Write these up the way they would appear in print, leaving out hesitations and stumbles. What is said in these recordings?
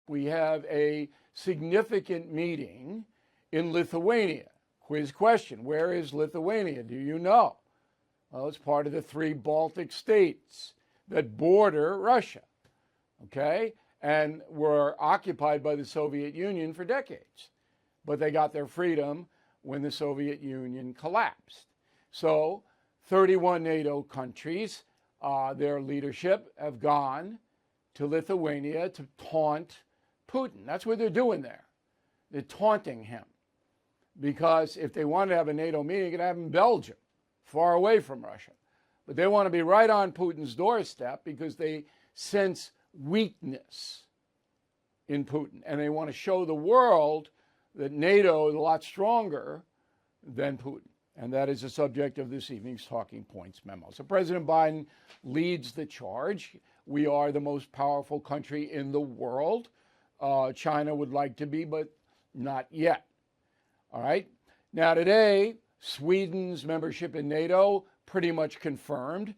we have a significant meeting in Lithuania. Quiz question, where is Lithuania? Do you know? Well, it's part of the 3 Baltic states that border Russia, okay, and were occupied by the Soviet Union for decades. But they got their freedom when the Soviet Union collapsed. So 31 NATO countries, their leadership have gone to Lithuania to taunt Putin. That's what they're doing there. They're taunting him. Because if they wanted to have a NATO meeting, they could have in Belgium, far away from Russia. But they want to be right on Putin's doorstep because they sense weakness in Putin. And they want to show the world that NATO is a lot stronger than Putin. And that is the subject of this evening's Talking Points memo. So President Biden leads the charge. We are the most powerful country in the world. China would like to be, but not yet. All right. Now today, Sweden's membership in NATO pretty much confirmed.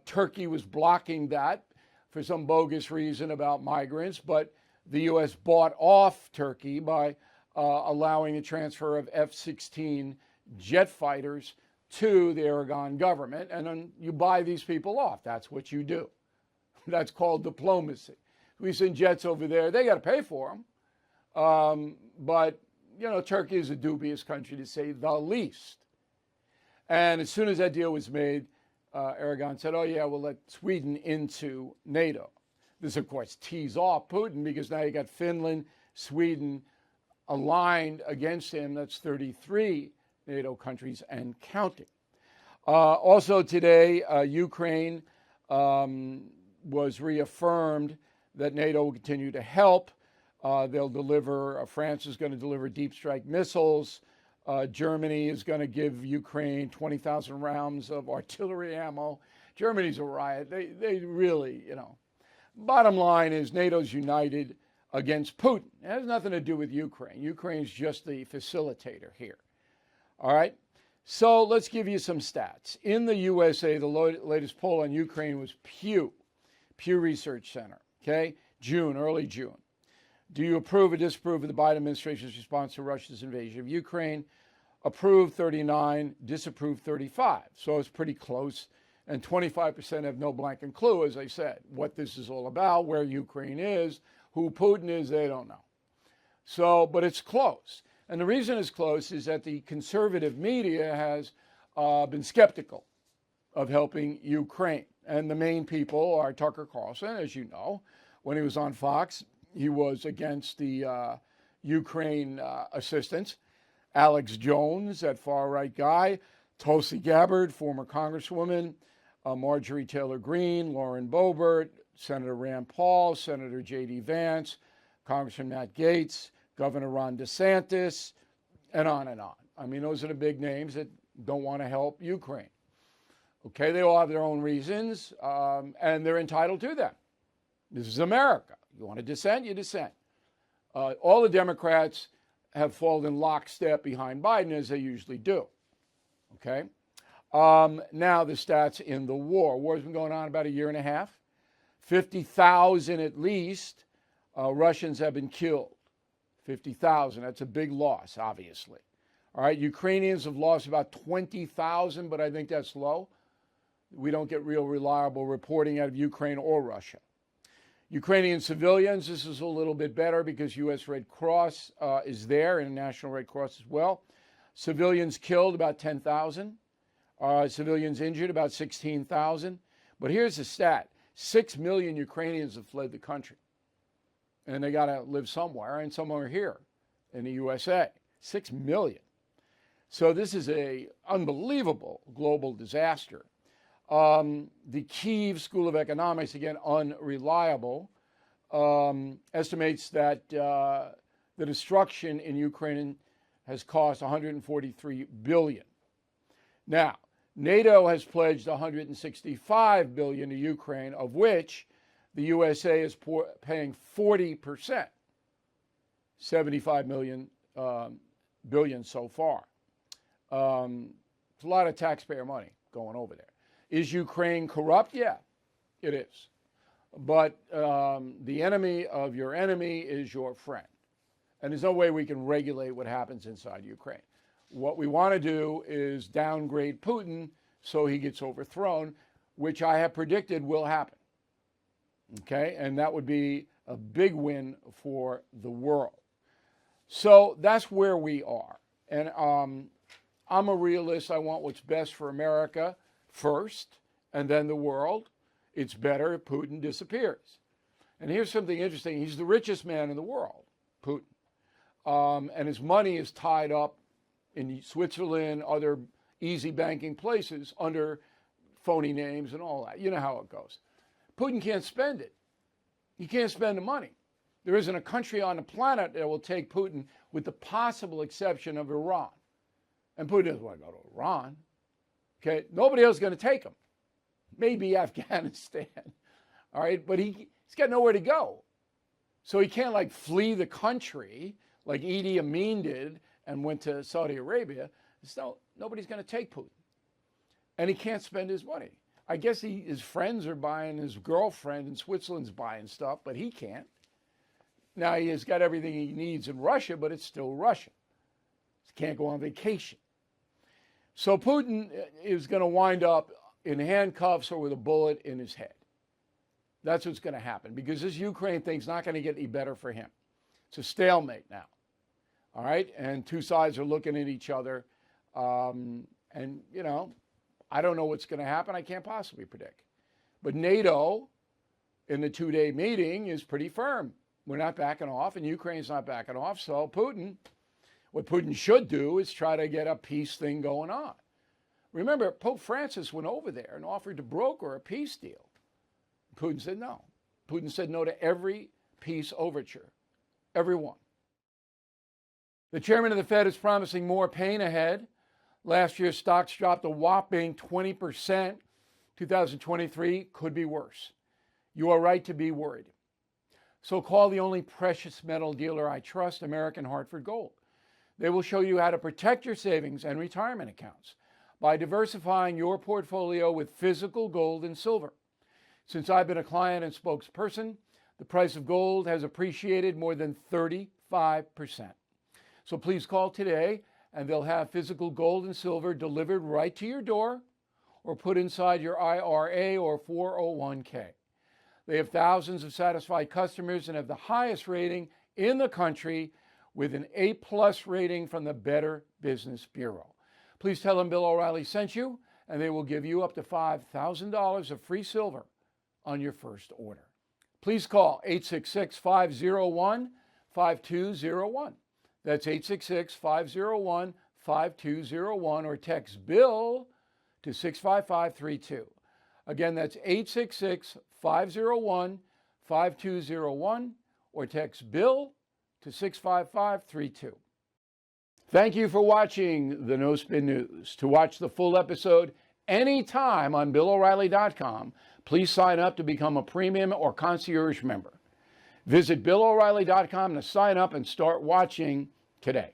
Turkey was blocking that for some bogus reason about migrants, but the U.S. bought off Turkey by allowing the transfer of F-16 jet fighters to the Erdogan government, and then you buy these people off. That's what you do. That's called diplomacy. We send jets over there. They got to pay for them. But, you know, Turkey is a dubious country, to say the least. And as soon as that deal was made, Erdogan said, oh, yeah, we'll let Sweden into NATO. This, of course, tees off Putin because now you got Finland, Sweden aligned against him. That's 33 NATO countries and counting. Also today, Ukraine was reaffirmed that NATO will continue to help. They'll deliver, France is going to deliver deep strike missiles. Germany is going to give Ukraine 20,000 rounds of artillery ammo. Germany's a riot. They really, you know. Bottom line is NATO's united against Putin. It has nothing to do with Ukraine. Ukraine's just the facilitator here. All right? So let's give you some stats. In the USA, the latest poll on Ukraine was Pew Research Center, okay? Early June. Do you approve or disapprove of the Biden administration's response to Russia's invasion of Ukraine? Approve 39, disapprove 35. So it's pretty close. And 25% have no blanking clue, as I said, what this is all about, where Ukraine is, who Putin is, they don't know. So, but it's close. And the reason it's close is that the conservative media has been skeptical of helping Ukraine. And the main people are Tucker Carlson, as you know. When he was on Fox, he was against the Ukraine assistance. Alex Jones, that far-right guy. Tulsi Gabbard, former congresswoman. Marjorie Taylor Greene, Lauren Boebert, Senator Rand Paul, Senator J.D. Vance, Congressman Matt Gaetz, Governor Ron DeSantis, and on and on. I mean, those are the big names that don't want to help Ukraine. Okay, they all have their own reasons, and they're entitled to them. This is America. You want to dissent, you dissent. All the Democrats have fallen lockstep behind Biden, as they usually do. Okay? Now the stats in the war. War's been going on about a year and a half. 50,000 at least Russians have been killed. 50,000. That's a big loss, obviously. All right, Ukrainians have lost about 20,000, but I think that's low. We don't get real reliable reporting out of Ukraine or Russia. Ukrainian civilians, this is a little bit better because U.S. Red Cross is there, and National Red Cross as well. Civilians killed, about 10,000. Civilians injured, about 16,000. But here's the stat. 6 million Ukrainians have fled the country. And they got to live somewhere, and some are here in the USA. 6 million. So this is an unbelievable global disaster. The Kyiv School of Economics, again, unreliable, estimates that the destruction in Ukraine has cost $143 billion. Now, NATO has pledged $165 billion to Ukraine, of which the USA is paying 40%, $75 billion so far. It's a lot of taxpayer money going over there. Is Ukraine corrupt? Yeah, it is. but the enemy of your enemy is your friend. And there's no way we can regulate what happens inside Ukraine. What we want to do is downgrade Putin so he gets overthrown, which I have predicted will happen. Okay, and that would be a big win for the world. So that's where we are. And I'm a realist. I want what's best for America first, and then the world. It's better if Putin disappears. And here's something interesting. He's the richest man in the world, Putin. And his money is tied up in Switzerland, other easy banking places under phony names and all that. You know how it goes. Putin can't spend it. He can't spend the money. There isn't a country on the planet that will take Putin, with the possible exception of Iran. And Putin doesn't want to go to Iran. Okay, nobody else is going to take him. Maybe Afghanistan. All right, but he's got nowhere to go. So he can't like flee the country like Idi Amin did and went to Saudi Arabia. So nobody's going to take Putin. And he can't spend his money. I guess his friends are buying, his girlfriend in Switzerland's buying stuff, but he can't. Now he has got everything he needs in Russia, but it's still Russia. He can't go on vacation. So Putin is going to wind up in handcuffs or with a bullet in his head. That's what's going to happen, because this Ukraine thing's not going to get any better for him. It's a stalemate now. All right? And two sides are looking at each other. And, you know, I don't know what's going to happen. I can't possibly predict. But NATO, in the two-day meeting, is pretty firm. We're not backing off, and Ukraine's not backing off. So Putin, what Putin should do is try to get a peace thing going on. Remember, Pope Francis went over there and offered to broker a peace deal. Putin said no. Putin said no to every peace overture, every one. The chairman of the Fed is promising more pain ahead. Last year, stocks dropped a whopping 20%. 2023 could be worse. You are right to be worried. So call the only precious metal dealer I trust, American Hartford Gold. They will show you how to protect your savings and retirement accounts by diversifying your portfolio with physical gold and silver. Since I've been a client and spokesperson, the price of gold has appreciated more than 35%. So please call today, and they'll have physical gold and silver delivered right to your door or put inside your IRA or 401k. They have thousands of satisfied customers and have the highest rating in the country with an A+ rating from the Better Business Bureau. Please tell them Bill O'Reilly sent you, and they will give you up to $5,000 of free silver on your first order. Please call 866-501-5201. That's 866-501-5201, or text BILL to 65532. Again, that's 866-501-5201, or text BILL to 65532. Thank you for watching the No Spin News. To watch the full episode anytime on BillO'Reilly.com, please sign up to become a premium or concierge member. Visit BillO'Reilly.com to sign up and start watching today.